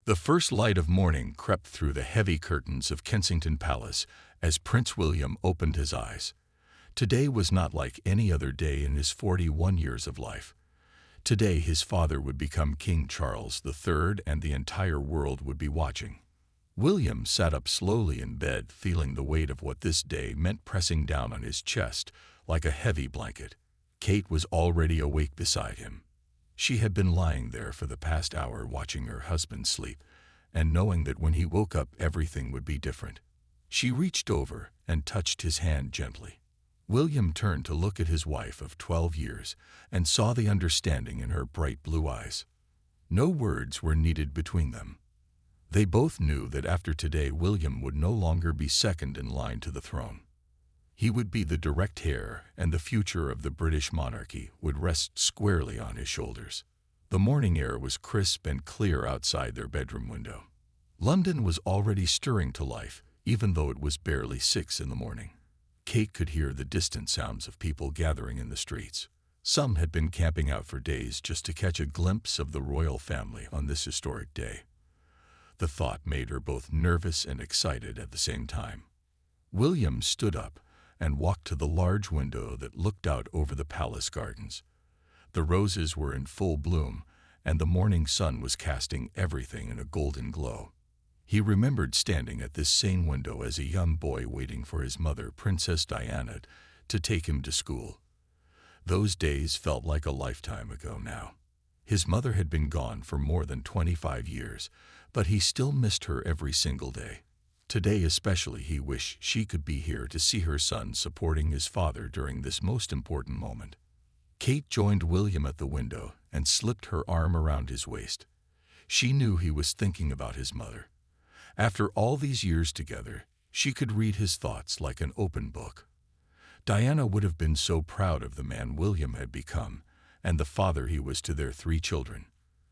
The first light of morning crept through the heavy curtains of Kensington Palace as Prince William opened his eyes. Today was not like any other day in his 41 years of life. Today his father would become King Charles III, and the entire world would be watching. William sat up slowly in bed, feeling the weight of what this day meant pressing down on his chest like a heavy blanket. Kate was already awake beside him. She had been lying there for the past hour watching her husband sleep, and knowing that when he woke up everything would be different. She reached over and touched his hand gently. William turned to look at his wife of 12 years and saw the understanding in her bright blue eyes. No words were needed between them. They both knew that after today William would no longer be second in line to the throne. He would be the direct heir, and the future of the British monarchy would rest squarely on his shoulders. The morning air was crisp and clear outside their bedroom window. London was already stirring to life, even though it was barely 6 in the morning. Kate could hear the distant sounds of people gathering in the streets. Some had been camping out for days just to catch a glimpse of the royal family on this historic day. The thought made her both nervous and excited at the same time. William stood up and walked to the large window that looked out over the palace gardens. The roses were in full bloom, and the morning sun was casting everything in a golden glow. He remembered standing at this same window as a young boy waiting for his mother, Princess Diana, to take him to school. Those days felt like a lifetime ago now. His mother had been gone for more than 25 years, but he still missed her every single day. Today especially he wished she could be here to see her son supporting his father during this most important moment. Kate joined William at the window and slipped her arm around his waist. She knew he was thinking about his mother. After all these years together, she could read his thoughts like an open book. Diana would have been so proud of the man William had become, and the father he was to their 3 children.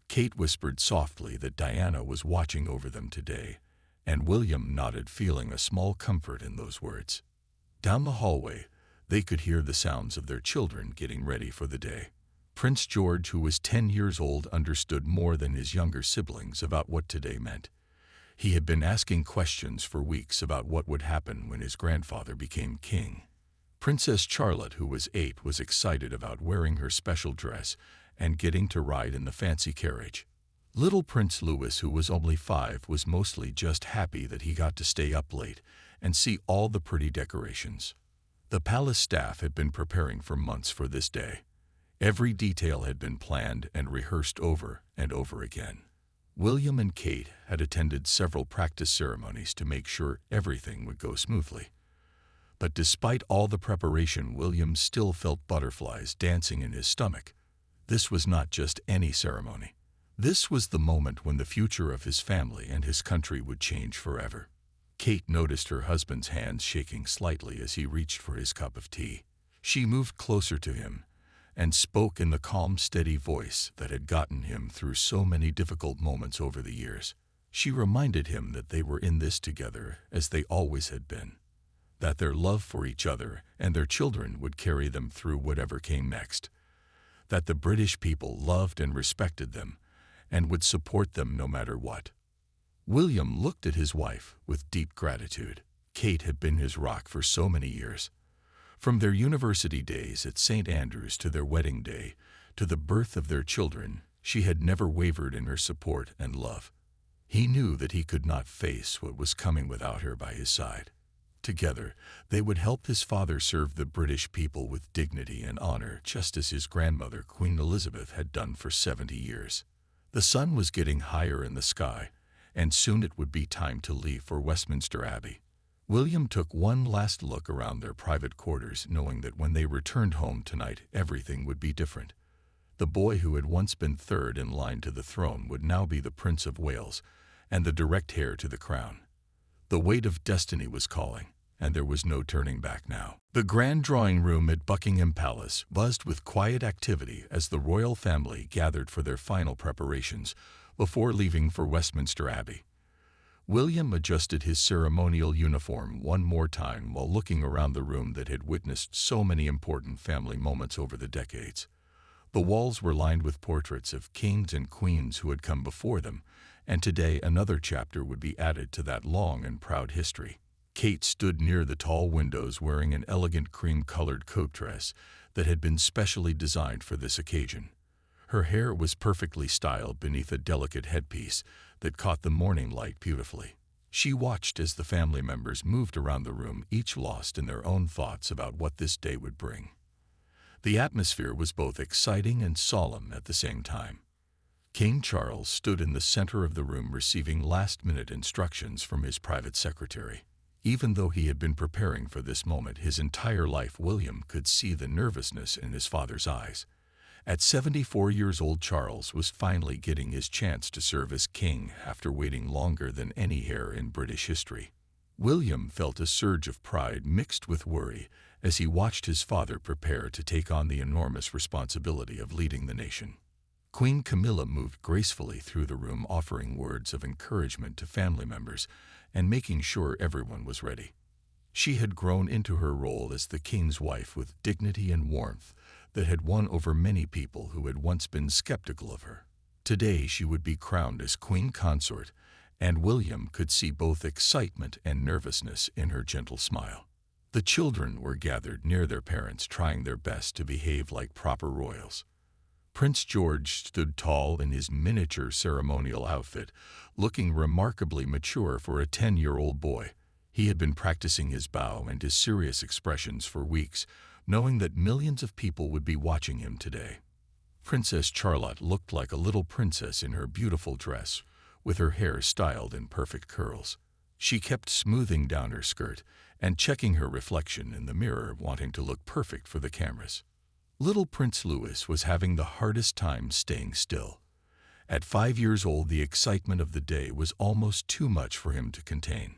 Kate whispered softly that Diana was watching over them today, and William nodded, feeling a small comfort in those words. Down the hallway, they could hear the sounds of their children getting ready for the day. Prince George, who was 10 years old, understood more than his younger siblings about what today meant. He had been asking questions for weeks about what would happen when his grandfather became king. Princess Charlotte, who was 8, was excited about wearing her special dress and getting to ride in the fancy carriage. Little Prince Louis, who was only 5, was mostly just happy that he got to stay up late and see all the pretty decorations. The palace staff had been preparing for months for this day. Every detail had been planned and rehearsed over and over again. William and Kate had attended several practice ceremonies to make sure everything would go smoothly. But despite all the preparation, William still felt butterflies dancing in his stomach. This was not just any ceremony. This was the moment when the future of his family and his country would change forever. Kate noticed her husband's hands shaking slightly as he reached for his cup of tea. She moved closer to him and spoke in the calm, steady voice that had gotten him through so many difficult moments over the years. She reminded him that they were in this together as they always had been, that their love for each other and their children would carry them through whatever came next, that the British people loved and respected them and would support them no matter what. William looked at his wife with deep gratitude. Kate had been his rock for so many years. From their university days at St. Andrews to their wedding day, to the birth of their children, she had never wavered in her support and love. He knew that he could not face what was coming without her by his side. Together, they would help his father serve the British people with dignity and honor, just as his grandmother, Queen Elizabeth, had done for 70 years. The sun was getting higher in the sky, and soon it would be time to leave for Westminster Abbey. William took one last look around their private quarters, knowing that when they returned home tonight, everything would be different. The boy who had once been 3rd in line to the throne would now be the Prince of Wales and the direct heir to the crown. The weight of destiny was calling, and there was no turning back now. The grand drawing room at Buckingham Palace buzzed with quiet activity as the royal family gathered for their final preparations before leaving for Westminster Abbey. William adjusted his ceremonial uniform one more time while looking around the room that had witnessed so many important family moments over the decades. The walls were lined with portraits of kings and queens who had come before them, and today another chapter would be added to that long and proud history. Kate stood near the tall windows wearing an elegant cream-colored coat dress that had been specially designed for this occasion. Her hair was perfectly styled beneath a delicate headpiece that caught the morning light beautifully. She watched as the family members moved around the room, each lost in their own thoughts about what this day would bring. The atmosphere was both exciting and solemn at the same time. King Charles stood in the center of the room receiving last-minute instructions from his private secretary. Even though he had been preparing for this moment his entire life, William could see the nervousness in his father's eyes. At 74 years old, Charles was finally getting his chance to serve as king after waiting longer than any heir in British history. William felt a surge of pride mixed with worry as he watched his father prepare to take on the enormous responsibility of leading the nation. Queen Camilla moved gracefully through the room, offering words of encouragement to family members and making sure everyone was ready. She had grown into her role as the king's wife with dignity and warmth that had won over many people who had once been skeptical of her. Today she would be crowned as queen consort, and William could see both excitement and nervousness in her gentle smile. The children were gathered near their parents, trying their best to behave like proper royals. Prince George stood tall in his miniature ceremonial outfit, looking remarkably mature for a 10-year-old boy. He had been practicing his bow and his serious expressions for weeks, knowing that millions of people would be watching him today. Princess Charlotte looked like a little princess in her beautiful dress, with her hair styled in perfect curls. She kept smoothing down her skirt and checking her reflection in the mirror, wanting to look perfect for the cameras. Little Prince Louis was having the hardest time staying still. At 5 years old, the excitement of the day was almost too much for him to contain.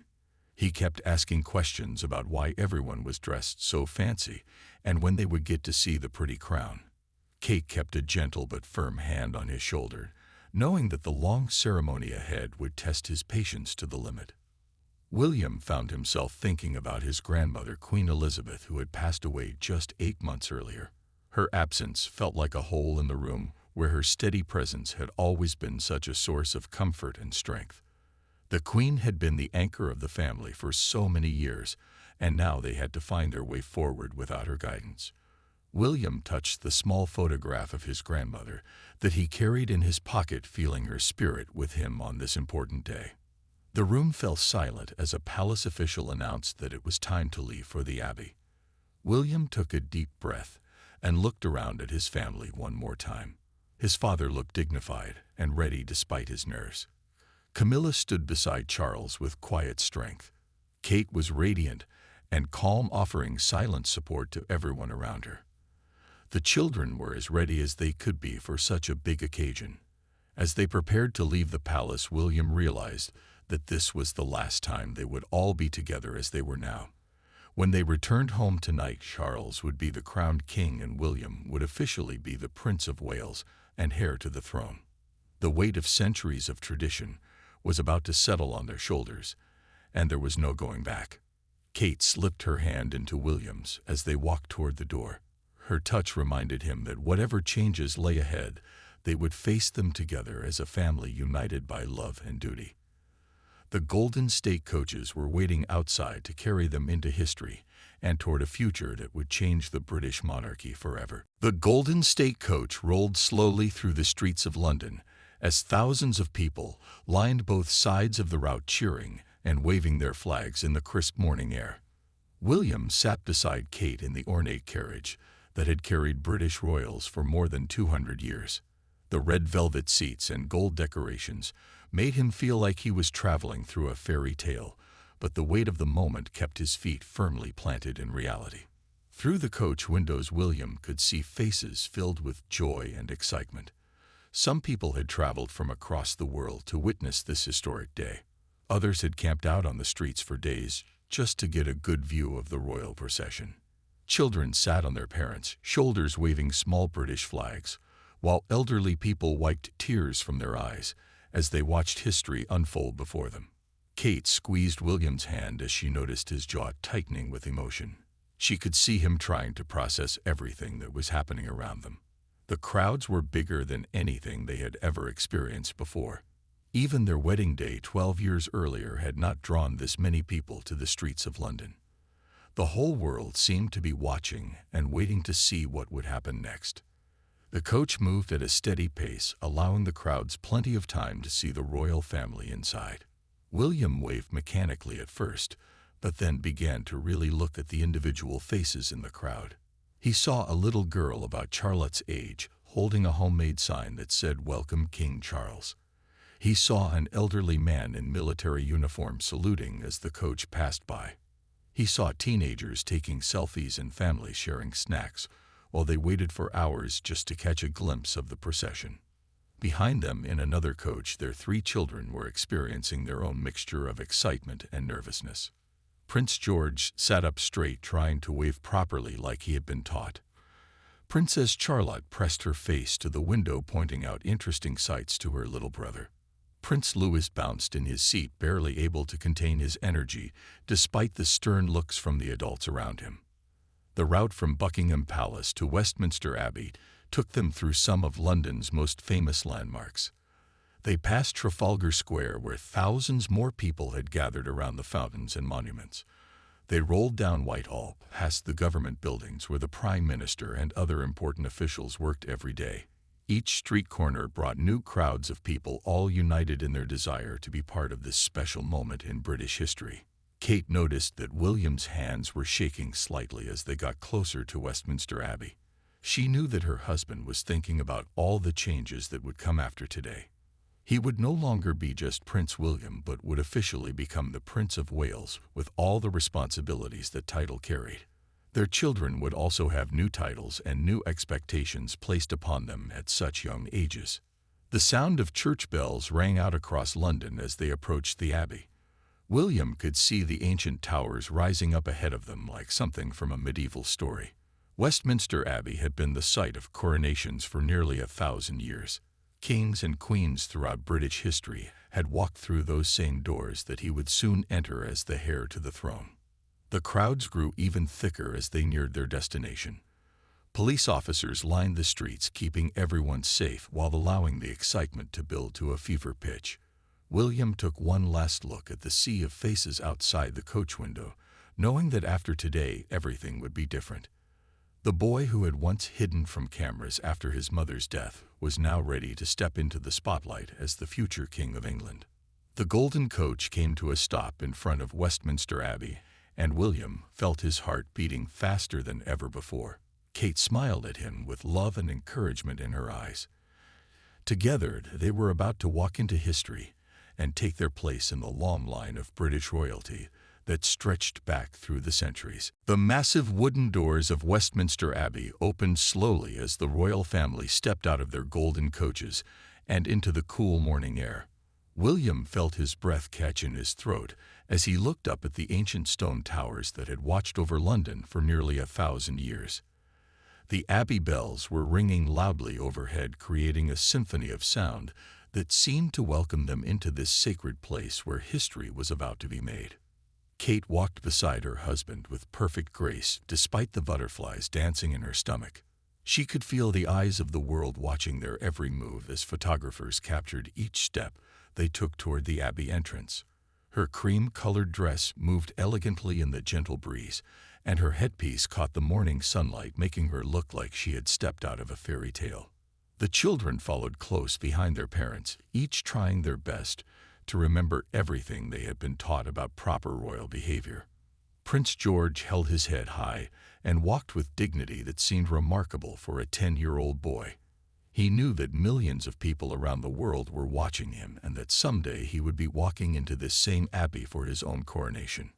He kept asking questions about why everyone was dressed so fancy and when they would get to see the pretty crown. Kate kept a gentle but firm hand on his shoulder, knowing that the long ceremony ahead would test his patience to the limit. William found himself thinking about his grandmother, Queen Elizabeth, who had passed away just 8 months earlier. Her absence felt like a hole in the room where her steady presence had always been such a source of comfort and strength. The Queen had been the anchor of the family for so many years, and now they had to find their way forward without her guidance. William touched the small photograph of his grandmother that he carried in his pocket, feeling her spirit with him on this important day. The room fell silent as a palace official announced that it was time to leave for the Abbey. William took a deep breath and looked around at his family one more time. His father looked dignified and ready despite his nerves. Camilla stood beside Charles with quiet strength. Kate was radiant and calm, offering silent support to everyone around her. The children were as ready as they could be for such a big occasion. As they prepared to leave the palace, William realized that this was the last time they would all be together as they were now. When they returned home tonight, Charles would be the crowned king and William would officially be the Prince of Wales and heir to the throne. The weight of centuries of tradition was about to settle on their shoulders, and there was no going back. Kate slipped her hand into William's as they walked toward the door. Her touch reminded him that whatever changes lay ahead, they would face them together as a family united by love and duty. The Golden State coaches were waiting outside to carry them into history and toward a future that would change the British monarchy forever. The Golden State coach rolled slowly through the streets of London as thousands of people lined both sides of the route, cheering and waving their flags in the crisp morning air. William sat beside Kate in the ornate carriage that had carried British royals for more than 200 years. The red velvet seats and gold decorations made him feel like he was traveling through a fairy tale, but the weight of the moment kept his feet firmly planted in reality. Through the coach windows, William could see faces filled with joy and excitement. Some people had traveled from across the world to witness this historic day. Others had camped out on the streets for days just to get a good view of the royal procession. Children sat on their parents' shoulders waving small British flags, while elderly people wiped tears from their eyes as they watched history unfold before them. Kate squeezed William's hand as she noticed his jaw tightening with emotion. She could see him trying to process everything that was happening around them. The crowds were bigger than anything they had ever experienced before. Even their wedding day 12 years earlier had not drawn this many people to the streets of London. The whole world seemed to be watching and waiting to see what would happen next. The coach moved at a steady pace, allowing the crowds plenty of time to see the royal family inside. William waved mechanically at first, but then began to really look at the individual faces in the crowd. He saw a little girl about Charlotte's age, holding a homemade sign that said, "Welcome, King Charles." He saw an elderly man in military uniform saluting as the coach passed by. He saw teenagers taking selfies and families sharing snacks, while they waited for hours just to catch a glimpse of the procession. Behind them, in another coach, their 3 children were experiencing their own mixture of excitement and nervousness. Prince George sat up straight, trying to wave properly like he had been taught. Princess Charlotte pressed her face to the window, pointing out interesting sights to her little brother. Prince Louis bounced in his seat, barely able to contain his energy, despite the stern looks from the adults around him. The route from Buckingham Palace to Westminster Abbey took them through some of London's most famous landmarks. They passed Trafalgar Square, where thousands more people had gathered around the fountains and monuments. They rolled down Whitehall, past the government buildings where the Prime Minister and other important officials worked every day. Each street corner brought new crowds of people, all united in their desire to be part of this special moment in British history. Kate noticed that William's hands were shaking slightly as they got closer to Westminster Abbey. She knew that her husband was thinking about all the changes that would come after today. He would no longer be just Prince William, but would officially become the Prince of Wales, with all the responsibilities that title carried. Their children would also have new titles and new expectations placed upon them at such young ages. The sound of church bells rang out across London as they approached the Abbey. William could see the ancient towers rising up ahead of them like something from a medieval story. Westminster Abbey had been the site of coronations for nearly 1,000 years. Kings and queens throughout British history had walked through those same doors that he would soon enter as the heir to the throne. The crowds grew even thicker as they neared their destination. Police officers lined the streets, keeping everyone safe while allowing the excitement to build to a fever pitch. William took one last look at the sea of faces outside the coach window, knowing that after today everything would be different. The boy who had once hidden from cameras after his mother's death was now ready to step into the spotlight as the future King of England. The golden coach came to a stop in front of Westminster Abbey, and William felt his heart beating faster than ever before. Kate smiled at him with love and encouragement in her eyes. Together, they were about to walk into history and take their place in the long line of British royalty that stretched back through the centuries. The massive wooden doors of Westminster Abbey opened slowly as the royal family stepped out of their golden coaches and into the cool morning air. William felt his breath catch in his throat as he looked up at the ancient stone towers that had watched over London for nearly 1,000 years. The Abbey bells were ringing loudly overhead, creating a symphony of sound that seemed to welcome them into this sacred place where history was about to be made. Kate walked beside her husband with perfect grace, despite the butterflies dancing in her stomach. She could feel the eyes of the world watching their every move as photographers captured each step they took toward the Abbey entrance. Her cream-colored dress moved elegantly in the gentle breeze, and her headpiece caught the morning sunlight, making her look like she had stepped out of a fairy tale. The children followed close behind their parents, each trying their best to remember everything they had been taught about proper royal behavior. Prince George held his head high and walked with dignity that seemed remarkable for a 10-year-old boy. He knew that millions of people around the world were watching him and that someday he would be walking into this same abbey for his own coronation.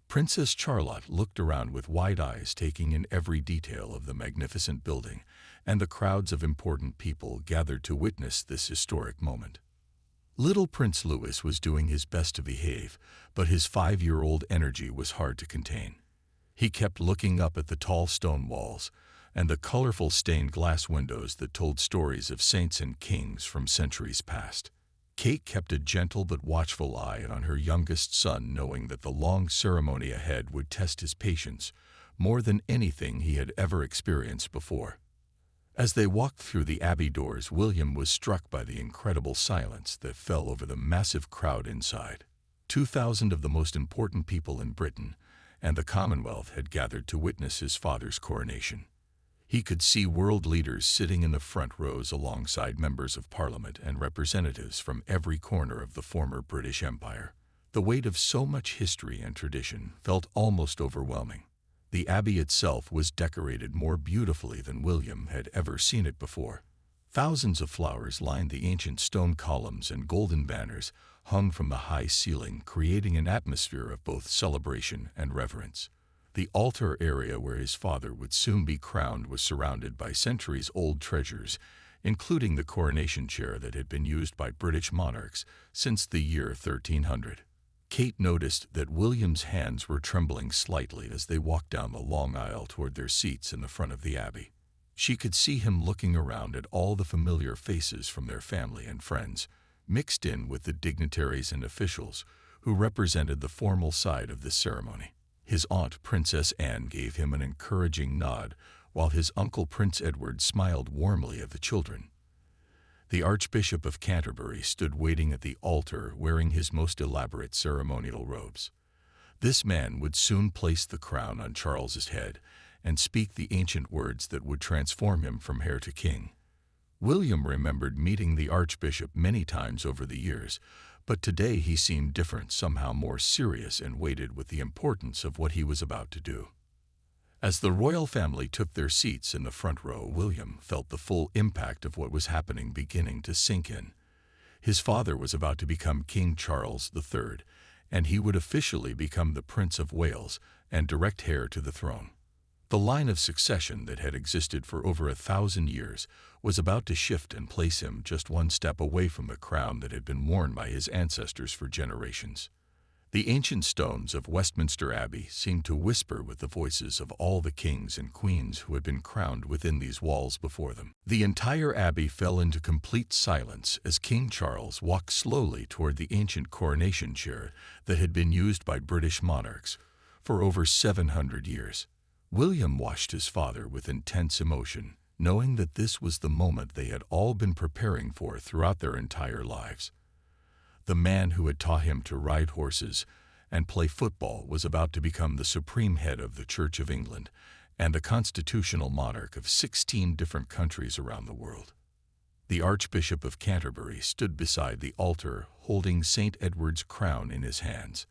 Princess Charlotte looked around with wide eyes, taking in every detail of the magnificent building and the crowds of important people gathered to witness this historic moment. Little Prince Louis was doing his best to behave, but his 5-year-old energy was hard to contain. He kept looking up at the tall stone walls and the colorful stained glass windows that told stories of saints and kings from centuries past. Kate kept a gentle but watchful eye on her youngest son, knowing that the long ceremony ahead would test his patience more than anything he had ever experienced before. As they walked through the abbey doors, William was struck by the incredible silence that fell over the massive crowd inside. 2,000 of the most important people in Britain and the Commonwealth had gathered to witness his father's coronation. He could see world leaders sitting in the front rows alongside members of Parliament and representatives from every corner of the former British Empire. The weight of so much history and tradition felt almost overwhelming. The abbey itself was decorated more beautifully than William had ever seen it before. Thousands of flowers lined the ancient stone columns, and golden banners hung from the high ceiling, creating an atmosphere of both celebration and reverence. The altar area where his father would soon be crowned was surrounded by centuries-old treasures, including the coronation chair that had been used by British monarchs since the year 1300. Kate noticed that William's hands were trembling slightly as they walked down the long aisle toward their seats in the front of the abbey. She could see him looking around at all the familiar faces from their family and friends, mixed in with the dignitaries and officials who represented the formal side of this ceremony. His aunt, Princess Anne, gave him an encouraging nod, while his uncle, Prince Edward, smiled warmly at the children. The Archbishop of Canterbury stood waiting at the altar, wearing his most elaborate ceremonial robes. This man would soon place the crown on Charles's head and speak the ancient words that would transform him from heir to king. William remembered meeting the Archbishop many times over the years, but today he seemed different, somehow more serious and weighted with the importance of what he was about to do. As the royal family took their seats in the front row, William felt the full impact of what was happening beginning to sink in. His father was about to become King Charles III, and he would officially become the Prince of Wales and direct heir to the throne. The line of succession that had existed for over 1,000 years was about to shift and place him just one step away from the crown that had been worn by his ancestors for generations. The ancient stones of Westminster Abbey seemed to whisper with the voices of all the kings and queens who had been crowned within these walls before them. The entire abbey fell into complete silence as King Charles walked slowly toward the ancient coronation chair that had been used by British monarchs for over 700 years. William watched his father with intense emotion, knowing that this was the moment they had all been preparing for throughout their entire lives. The man who had taught him to ride horses and play football was about to become the supreme head of the Church of England and the constitutional monarch of 16 different countries around the world. The Archbishop of Canterbury stood beside the altar, holding St. Edward's crown in his hands.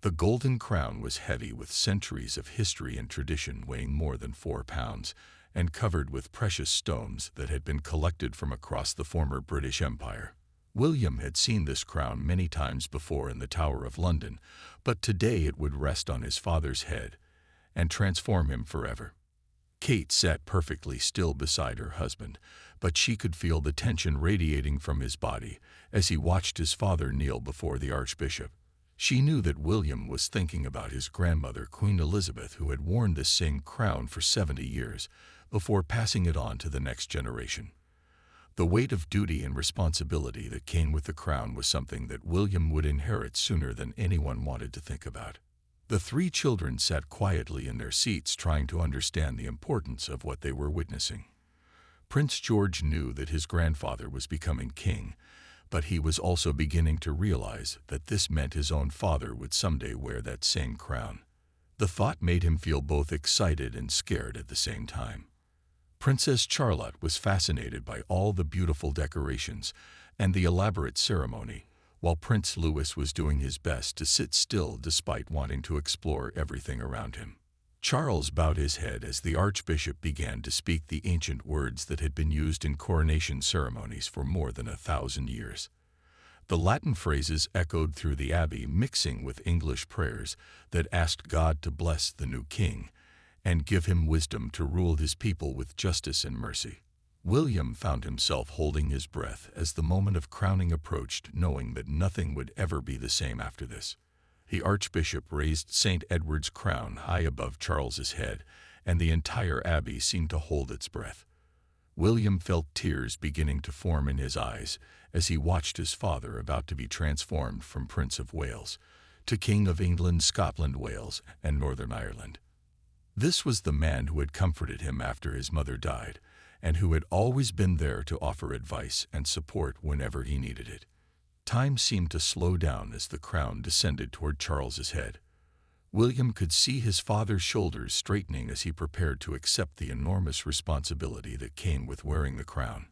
The golden crown was heavy with centuries of history and tradition, weighing more than 4 pounds, and covered with precious stones that had been collected from across the former British Empire. William had seen this crown many times before in the Tower of London, but today it would rest on his father's head and transform him forever. Kate sat perfectly still beside her husband, but she could feel the tension radiating from his body as he watched his father kneel before the Archbishop. She knew that William was thinking about his grandmother, Queen Elizabeth, who had worn this same crown for 70 years before passing it on to the next generation. The weight of duty and responsibility that came with the crown was something that William would inherit sooner than anyone wanted to think about. The 3 children sat quietly in their seats, trying to understand the importance of what they were witnessing. Prince George knew that his grandfather was becoming king, but he was also beginning to realize that this meant his own father would someday wear that same crown. The thought made him feel both excited and scared at the same time. Princess Charlotte was fascinated by all the beautiful decorations and the elaborate ceremony, while Prince Louis was doing his best to sit still despite wanting to explore everything around him. Charles bowed his head as the Archbishop began to speak the ancient words that had been used in coronation ceremonies for more than 1,000 years. The Latin phrases echoed through the abbey, mixing with English prayers that asked God to bless the new king and give him wisdom to rule his people with justice and mercy. William found himself holding his breath as the moment of crowning approached, knowing that nothing would ever be the same after this. The Archbishop raised St. Edward's crown high above Charles's head, and the entire abbey seemed to hold its breath. William felt tears beginning to form in his eyes as he watched his father about to be transformed from Prince of Wales to King of England, Scotland, Wales, and Northern Ireland. This was the man who had comforted him after his mother died, and who had always been there to offer advice and support whenever he needed it. Time seemed to slow down as the crown descended toward Charles's head. William could see his father's shoulders straightening as he prepared to accept the enormous responsibility that came with wearing the crown.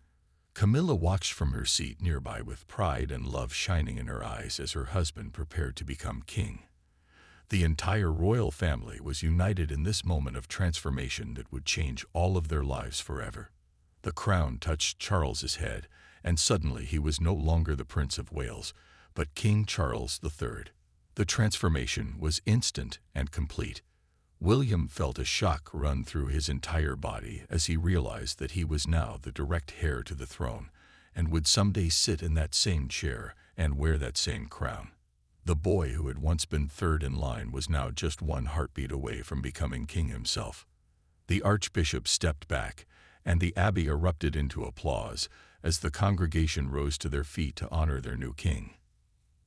Camilla watched from her seat nearby with pride and love shining in her eyes as her husband prepared to become king. The entire royal family was united in this moment of transformation that would change all of their lives forever. The crown touched Charles's head, and suddenly he was no longer the Prince of Wales, but King Charles III. The transformation was instant and complete. William felt a shock run through his entire body as he realized that he was now the direct heir to the throne and would someday sit in that same chair and wear that same crown. The boy who had once been third in line was now just one heartbeat away from becoming king himself. The archbishop stepped back, and the abbey erupted into applause as the congregation rose to their feet to honor their new king.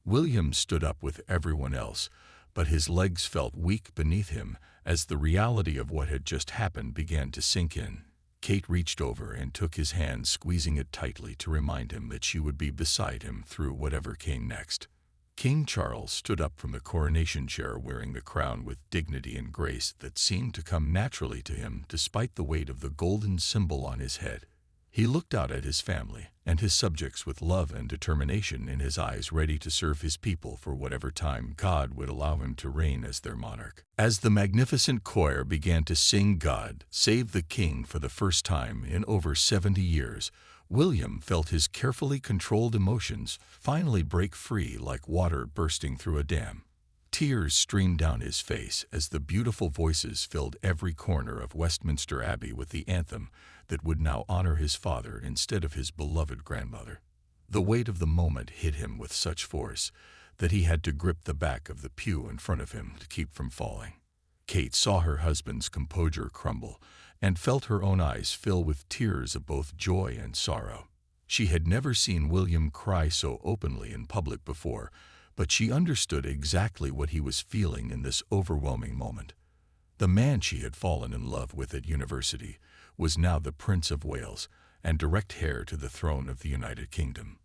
William stood up with everyone else, but his legs felt weak beneath him as the reality of what had just happened began to sink in. Kate reached over and took his hand, squeezing it tightly to remind him that she would be beside him through whatever came next. King Charles stood up from the coronation chair wearing the crown with dignity and grace that seemed to come naturally to him despite the weight of the golden symbol on his head. He looked out at his family and his subjects with love and determination in his eyes, ready to serve his people for whatever time God would allow him to reign as their monarch. As the magnificent choir began to sing "God Save the King" for the first time in over 70 years, William felt his carefully controlled emotions finally break free like water bursting through a dam. Tears streamed down his face as the beautiful voices filled every corner of Westminster Abbey with the anthem that would now honor his father instead of his beloved grandmother. The weight of the moment hit him with such force that he had to grip the back of the pew in front of him to keep from falling. Kate saw her husband's composure crumble and felt her own eyes fill with tears of both joy and sorrow. She had never seen William cry so openly in public before, but she understood exactly what he was feeling in this overwhelming moment. The man she had fallen in love with at university was now the Prince of Wales and direct heir to the throne of the United Kingdom.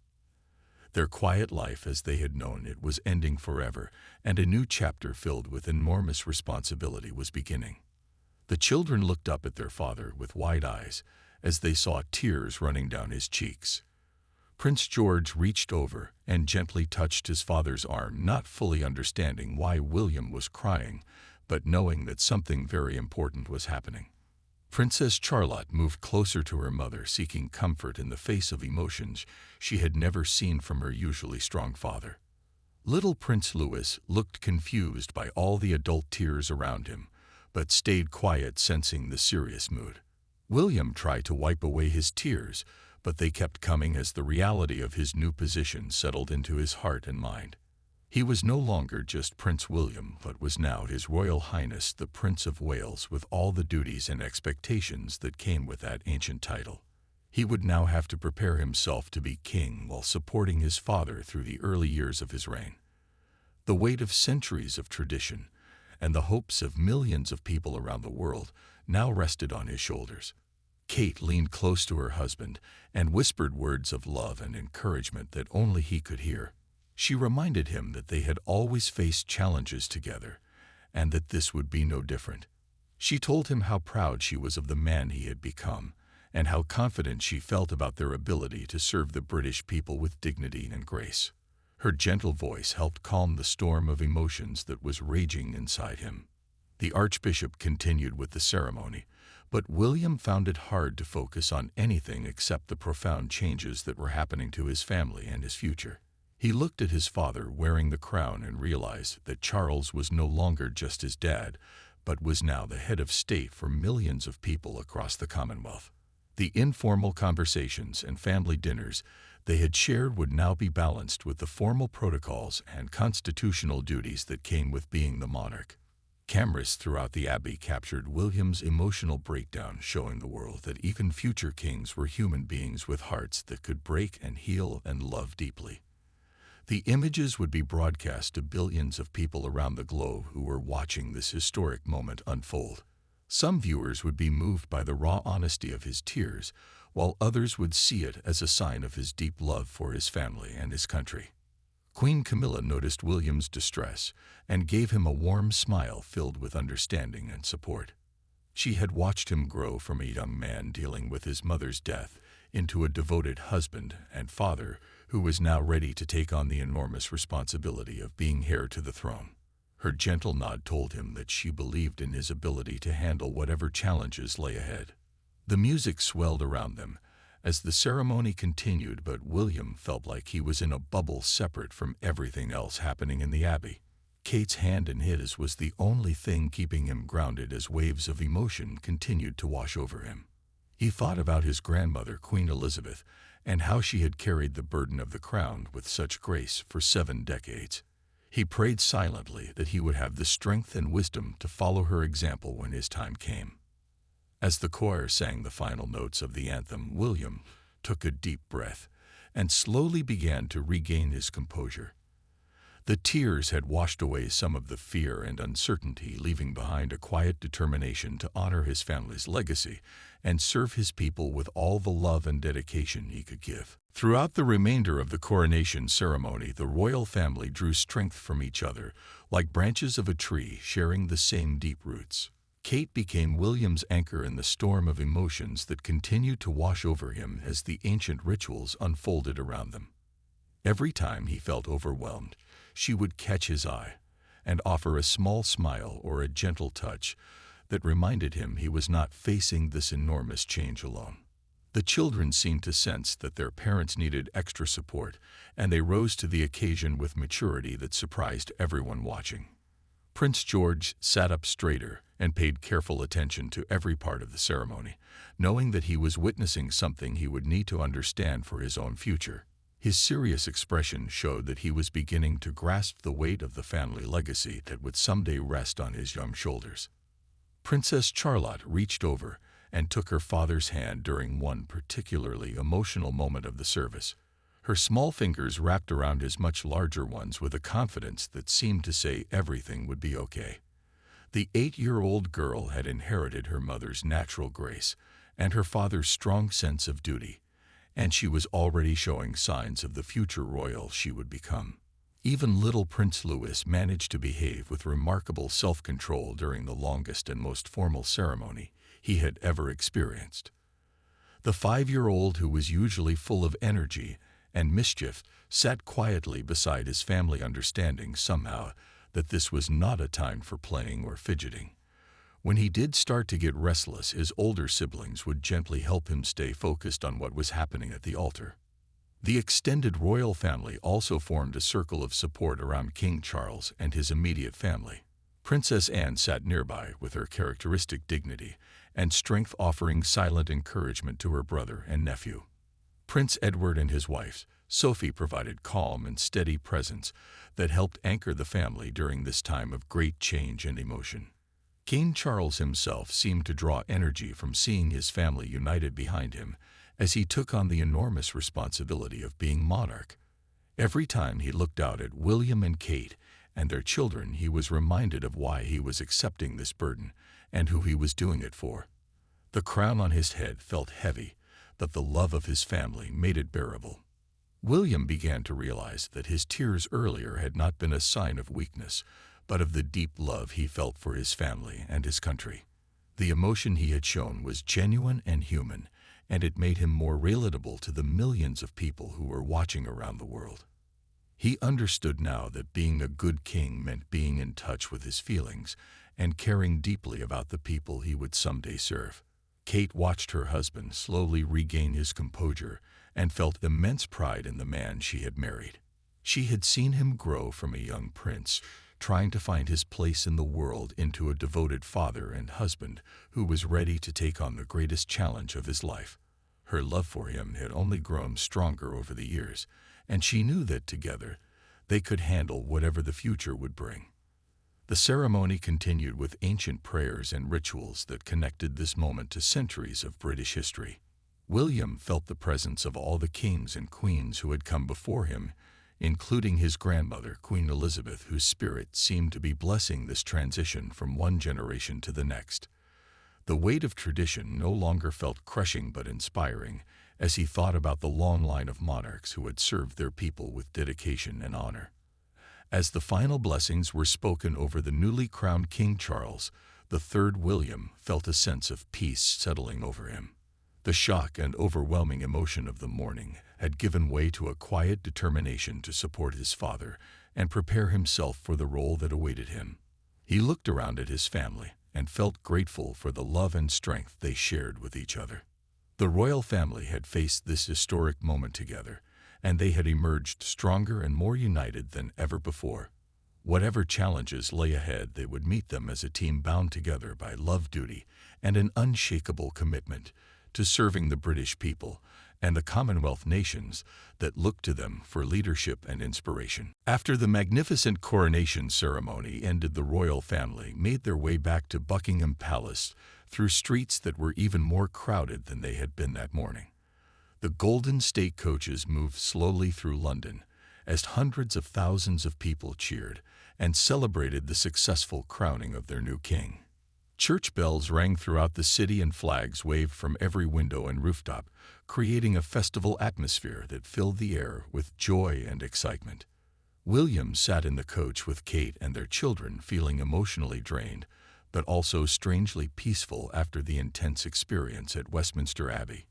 Their quiet life as they had known it was ending forever, and a new chapter filled with enormous responsibility was beginning. The children looked up at their father with wide eyes as they saw tears running down his cheeks. Prince George reached over and gently touched his father's arm, not fully understanding why William was crying, but knowing that something very important was happening. Princess Charlotte moved closer to her mother, seeking comfort in the face of emotions she had never seen from her usually strong father. Little Prince Louis looked confused by all the adult tears around him, but stayed quiet, sensing the serious mood. William tried to wipe away his tears, but they kept coming as the reality of his new position settled into his heart and mind. He was no longer just Prince William, but was now His Royal Highness the Prince of Wales, with all the duties and expectations that came with that ancient title. He would now have to prepare himself to be king while supporting his father through the early years of his reign. The weight of centuries of tradition and the hopes of millions of people around the world now rested on his shoulders. Kate leaned close to her husband and whispered words of love and encouragement that only he could hear. She reminded him that they had always faced challenges together, and that this would be no different. She told him how proud she was of the man he had become, and how confident she felt about their ability to serve the British people with dignity and grace. Her gentle voice helped calm the storm of emotions that was raging inside him. The Archbishop continued with the ceremony, but William found it hard to focus on anything except the profound changes that were happening to his family and his future. He looked at his father wearing the crown and realized that Charles was no longer just his dad, but was now the head of state for millions of people across the Commonwealth. The informal conversations and family dinners they had shared would now be balanced with the formal protocols and constitutional duties that came with being the monarch. Cameras throughout the abbey captured William's emotional breakdown, showing the world that even future kings were human beings with hearts that could break and heal and love deeply. The images would be broadcast to billions of people around the globe who were watching this historic moment unfold. Some viewers would be moved by the raw honesty of his tears, while others would see it as a sign of his deep love for his family and his country. Queen Camilla noticed William's distress and gave him a warm smile filled with understanding and support. She had watched him grow from a young man dealing with his mother's death into a devoted husband and father who was now ready to take on the enormous responsibility of being heir to the throne. Her gentle nod told him that she believed in his ability to handle whatever challenges lay ahead. The music swelled around them as the ceremony continued, but William felt like he was in a bubble separate from everything else happening in the abbey. Kate's hand in his was the only thing keeping him grounded as waves of emotion continued to wash over him. He thought about his grandmother, Queen Elizabeth, and how she had carried the burden of the crown with such grace for 7 decades. He prayed silently that he would have the strength and wisdom to follow her example when his time came. As the choir sang the final notes of the anthem, William took a deep breath and slowly began to regain his composure. The tears had washed away some of the fear and uncertainty, leaving behind a quiet determination to honor his family's legacy and serve his people with all the love and dedication he could give. Throughout the remainder of the coronation ceremony, the royal family drew strength from each other, like branches of a tree sharing the same deep roots. Kate became William's anchor in the storm of emotions that continued to wash over him as the ancient rituals unfolded around them. Every time he felt overwhelmed, she would catch his eye and offer a small smile or a gentle touch that reminded him he was not facing this enormous change alone. The children seemed to sense that their parents needed extra support, and they rose to the occasion with maturity that surprised everyone watching. Prince George sat up straighter and paid careful attention to every part of the ceremony, knowing that he was witnessing something he would need to understand for his own future. His serious expression showed that he was beginning to grasp the weight of the family legacy that would someday rest on his young shoulders. Princess Charlotte reached over and took her father's hand during one particularly emotional moment of the service. Her small fingers wrapped around his much larger ones with a confidence that seemed to say everything would be okay. The 8-year-old girl had inherited her mother's natural grace and her father's strong sense of duty, and she was already showing signs of the future royal she would become. Even little Prince Louis managed to behave with remarkable self-control during the longest and most formal ceremony he had ever experienced. The 5-year-old, who was usually full of energy and mischief, sat quietly beside his family, understanding somehow that this was not a time for playing or fidgeting. When he did start to get restless, his older siblings would gently help him stay focused on what was happening at the altar. The extended royal family also formed a circle of support around King Charles and his immediate family. Princess Anne sat nearby with her characteristic dignity and strength, offering silent encouragement to her brother and nephew. Prince Edward and his wife, Sophie, provided calm and steady presence that helped anchor the family during this time of great change and emotion. King Charles himself seemed to draw energy from seeing his family united behind him as he took on the enormous responsibility of being monarch. Every time he looked out at William and Kate and their children, he was reminded of why he was accepting this burden and who he was doing it for. The crown on his head felt heavy, but the love of his family made it bearable. William began to realize that his tears earlier had not been a sign of weakness, but of the deep love he felt for his family and his country. The emotion he had shown was genuine and human, and it made him more relatable to the millions of people who were watching around the world. He understood now that being a good king meant being in touch with his feelings and caring deeply about the people he would someday serve. Kate watched her husband slowly regain his composure and felt immense pride in the man she had married. She had seen him grow from a young prince, trying to find his place in the world, into a devoted father and husband who was ready to take on the greatest challenge of his life. Her love for him had only grown stronger over the years, and she knew that together they could handle whatever the future would bring. The ceremony continued with ancient prayers and rituals that connected this moment to centuries of British history. William felt the presence of all the kings and queens who had come before him, including his grandmother, Queen Elizabeth, whose spirit seemed to be blessing this transition from one generation to the next. The weight of tradition no longer felt crushing but inspiring as he thought about the long line of monarchs who had served their people with dedication and honor. As the final blessings were spoken over the newly crowned King Charles, the third William felt a sense of peace settling over him. The shock and overwhelming emotion of the morning had given way to a quiet determination to support his father and prepare himself for the role that awaited him. He looked around at his family and felt grateful for the love and strength they shared with each other. The royal family had faced this historic moment together, and they had emerged stronger and more united than ever before. Whatever challenges lay ahead, they would meet them as a team bound together by love, duty, and an unshakable commitment to serving the British people and the Commonwealth nations that looked to them for leadership and inspiration. After the magnificent coronation ceremony ended, the royal family made their way back to Buckingham Palace through streets that were even more crowded than they had been that morning. The golden state coaches moved slowly through London as hundreds of thousands of people cheered and celebrated the successful crowning of their new king. Church bells rang throughout the city and flags waved from every window and rooftop, creating a festival atmosphere that filled the air with joy and excitement. William sat in the coach with Kate and their children, feeling emotionally drained, but also strangely peaceful after the intense experience at Westminster Abbey.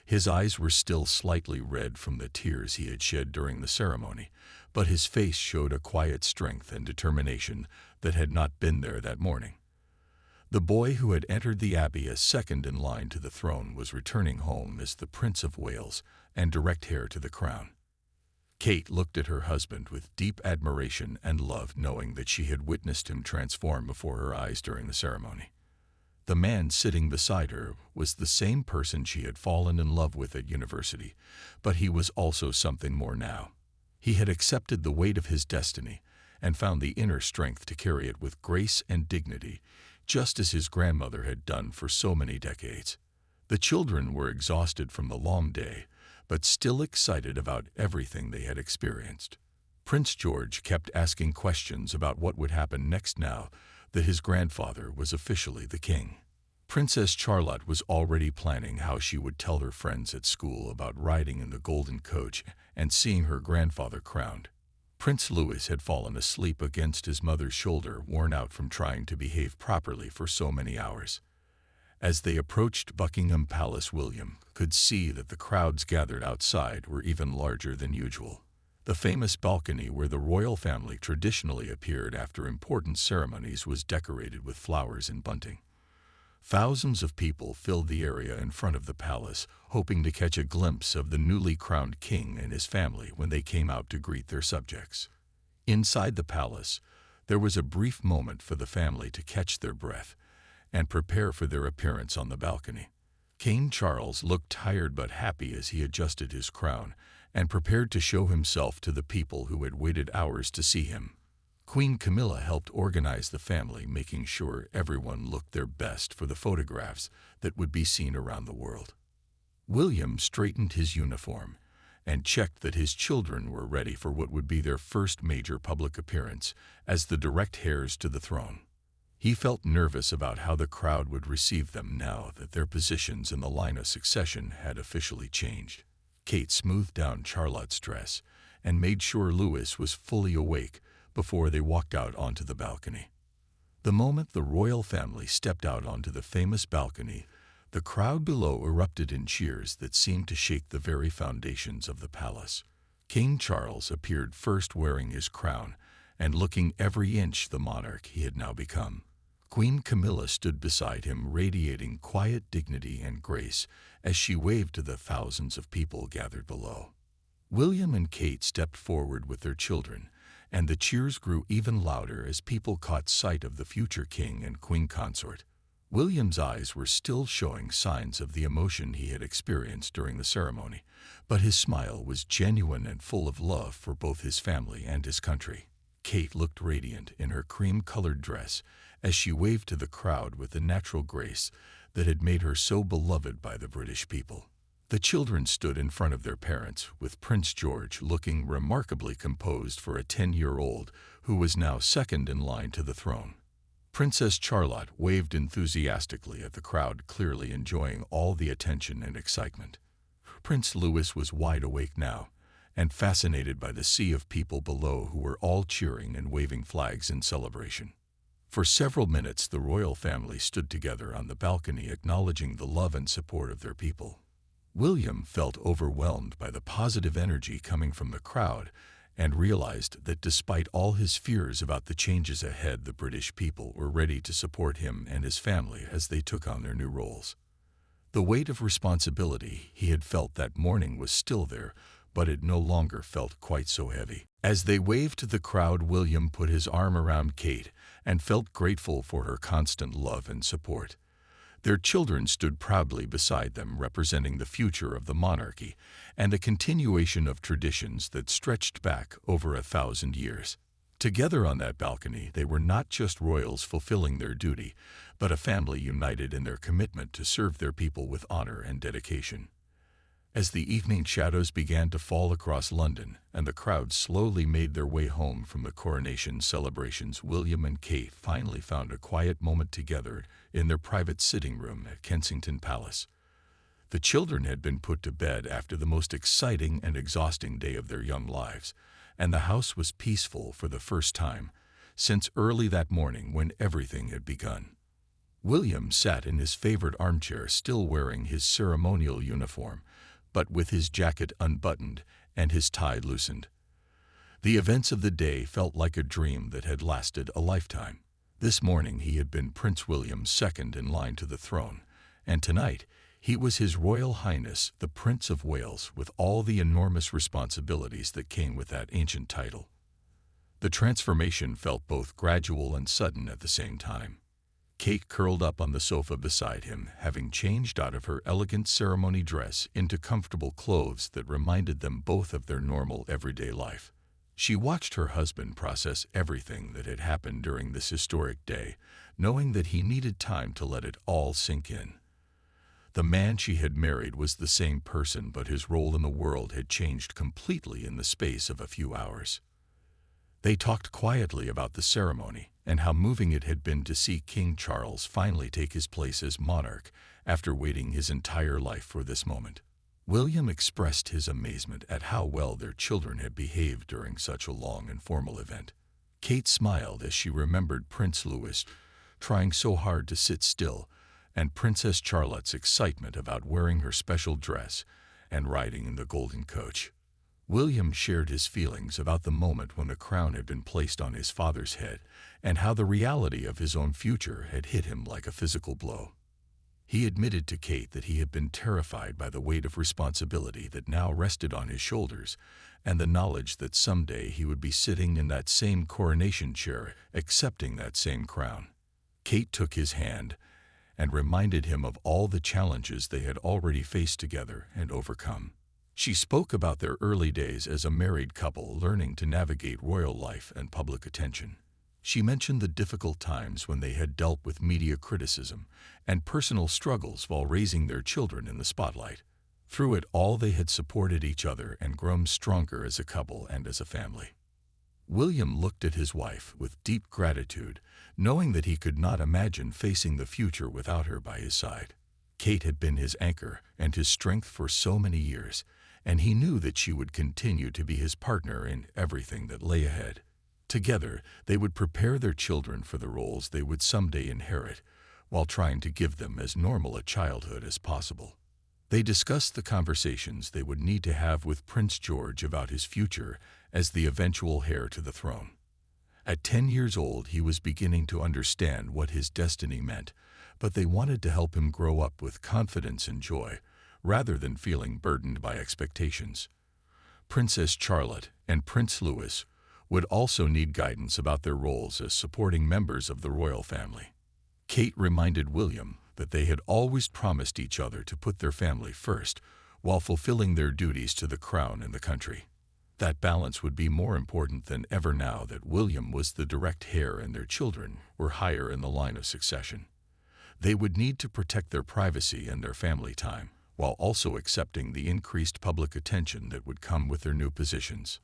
His eyes were still slightly red from the tears he had shed during the ceremony, but his face showed a quiet strength and determination that had not been there that morning. The boy who had entered the Abbey as second in line to the throne was returning home as the Prince of Wales and direct heir to the crown. Kate looked at her husband with deep admiration and love, knowing that she had witnessed him transform before her eyes during the ceremony. The man sitting beside her was the same person she had fallen in love with at university, but he was also something more now. He had accepted the weight of his destiny and found the inner strength to carry it with grace and dignity, just as his grandmother had done for so many decades. The children were exhausted from the long day, but still excited about everything they had experienced. Prince George kept asking questions about what would happen next now that his grandfather was officially the king. Princess Charlotte was already planning how she would tell her friends at school about riding in the golden coach and seeing her grandfather crowned. Prince Louis had fallen asleep against his mother's shoulder, worn out from trying to behave properly for so many hours. As they approached Buckingham Palace, William could see that the crowds gathered outside were even larger than usual. The famous balcony where the royal family traditionally appeared after important ceremonies was decorated with flowers and bunting. Thousands of people filled the area in front of the palace, hoping to catch a glimpse of the newly crowned king and his family when they came out to greet their subjects. Inside the palace, there was a brief moment for the family to catch their breath and prepare for their appearance on the balcony. King Charles looked tired but happy as he adjusted his crown and prepared to show himself to the people who had waited hours to see him. Queen Camilla helped organize the family, making sure everyone looked their best for the photographs that would be seen around the world. William straightened his uniform and checked that his children were ready for what would be their first major public appearance as the direct heirs to the throne. He felt nervous about how the crowd would receive them now that their positions in the line of succession had officially changed. Kate smoothed down Charlotte's dress and made sure Louis was fully awake before they walked out onto the balcony. The moment the royal family stepped out onto the famous balcony, the crowd below erupted in cheers that seemed to shake the very foundations of the palace. King Charles appeared first, wearing his crown and looking every inch the monarch he had now become. Queen Camilla stood beside him, radiating quiet dignity and grace as she waved to the thousands of people gathered below. William and Kate stepped forward with their children, and the cheers grew even louder as people caught sight of the future king and queen consort. William's eyes were still showing signs of the emotion he had experienced during the ceremony, but his smile was genuine and full of love for both his family and his country. Kate looked radiant in her cream-colored dress as she waved to the crowd with the natural grace that had made her so beloved by the British people. The children stood in front of their parents, with Prince George looking remarkably composed for a 10-year-old who was now second in line to the throne. Princess Charlotte waved enthusiastically at the crowd, clearly enjoying all the attention and excitement. Prince Louis was wide awake now, and fascinated by the sea of people below who were all cheering and waving flags in celebration. For several minutes, the royal family stood together on the balcony, acknowledging the love and support of their people. William felt overwhelmed by the positive energy coming from the crowd and realized that despite all his fears about the changes ahead, the British people were ready to support him and his family as they took on their new roles. The weight of responsibility he had felt that morning was still there, but it no longer felt quite so heavy. As they waved to the crowd, William put his arm around Kate and felt grateful for her constant love and support. Their children stood proudly beside them, representing the future of the monarchy and a continuation of traditions that stretched back over 1,000 years. Together on that balcony, they were not just royals fulfilling their duty, but a family united in their commitment to serve their people with honor and dedication. As the evening shadows began to fall across London and the crowd slowly made their way home from the coronation celebrations, William and Kate finally found a quiet moment together in their private sitting room at Kensington Palace. The children had been put to bed after the most exciting and exhausting day of their young lives, and the house was peaceful for the first time since early that morning when everything had begun. William sat in his favorite armchair, still wearing his ceremonial uniform, but with his jacket unbuttoned and his tie loosened. The events of the day felt like a dream that had lasted a lifetime. This morning he had been Prince William's second in line to the throne, and tonight he was His Royal Highness, the Prince of Wales, with all the enormous responsibilities that came with that ancient title. The transformation felt both gradual and sudden at the same time. Kate curled up on the sofa beside him, having changed out of her elegant ceremony dress into comfortable clothes that reminded them both of their normal everyday life. She watched her husband process everything that had happened during this historic day, knowing that he needed time to let it all sink in. The man she had married was the same person, but his role in the world had changed completely in the space of a few hours. They talked quietly about the ceremony and how moving it had been to see King Charles finally take his place as monarch after waiting his entire life for this moment. William expressed his amazement at how well their children had behaved during such a long and formal event. Kate smiled as she remembered Prince Louis trying so hard to sit still, and Princess Charlotte's excitement about wearing her special dress and riding in the golden coach. William shared his feelings about the moment when the crown had been placed on his father's head and how the reality of his own future had hit him like a physical blow. He admitted to Kate that he had been terrified by the weight of responsibility that now rested on his shoulders and the knowledge that someday he would be sitting in that same coronation chair, accepting that same crown. Kate took his hand and reminded him of all the challenges they had already faced together and overcome. She spoke about their early days as a married couple learning to navigate royal life and public attention. She mentioned the difficult times when they had dealt with media criticism and personal struggles while raising their children in the spotlight. Through it all, they had supported each other and grown stronger as a couple and as a family. William looked at his wife with deep gratitude, knowing that he could not imagine facing the future without her by his side. Kate had been his anchor and his strength for so many years, and he knew that she would continue to be his partner in everything that lay ahead. Together, they would prepare their children for the roles they would someday inherit, while trying to give them as normal a childhood as possible. They discussed the conversations they would need to have with Prince George about his future as the eventual heir to the throne. At 10 years old, he was beginning to understand what his destiny meant, but they wanted to help him grow up with confidence and joy, rather than feeling burdened by expectations. Princess Charlotte and Prince Louis would also need guidance about their roles as supporting members of the royal family. Kate reminded William that they had always promised each other to put their family first while fulfilling their duties to the crown and the country. That balance would be more important than ever now that William was the direct heir and their children were higher in the line of succession. They would need to protect their privacy and their family time, while also accepting the increased public attention that would come with their new positions.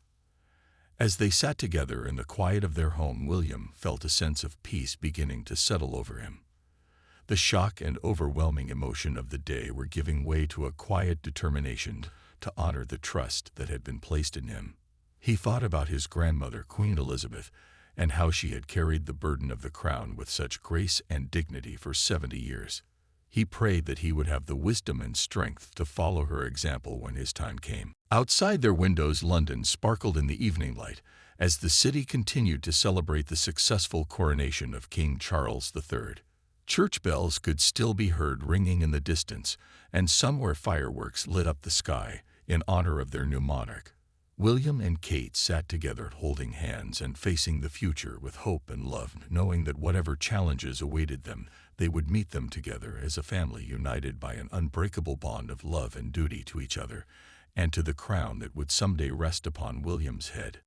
As they sat together in the quiet of their home, William felt a sense of peace beginning to settle over him. The shock and overwhelming emotion of the day were giving way to a quiet determination to honor the trust that had been placed in him. He thought about his grandmother, Queen Elizabeth, and how she had carried the burden of the crown with such grace and dignity for 70 years. He prayed that he would have the wisdom and strength to follow her example when his time came. Outside their windows, London sparkled in the evening light as the city continued to celebrate the successful coronation of King Charles III. Church bells could still be heard ringing in the distance, and somewhere fireworks lit up the sky in honor of their new monarch. William and Kate sat together holding hands and facing the future with hope and love, knowing that whatever challenges awaited them, they would meet them together as a family united by an unbreakable bond of love and duty to each other and to the crown that would someday rest upon William's head.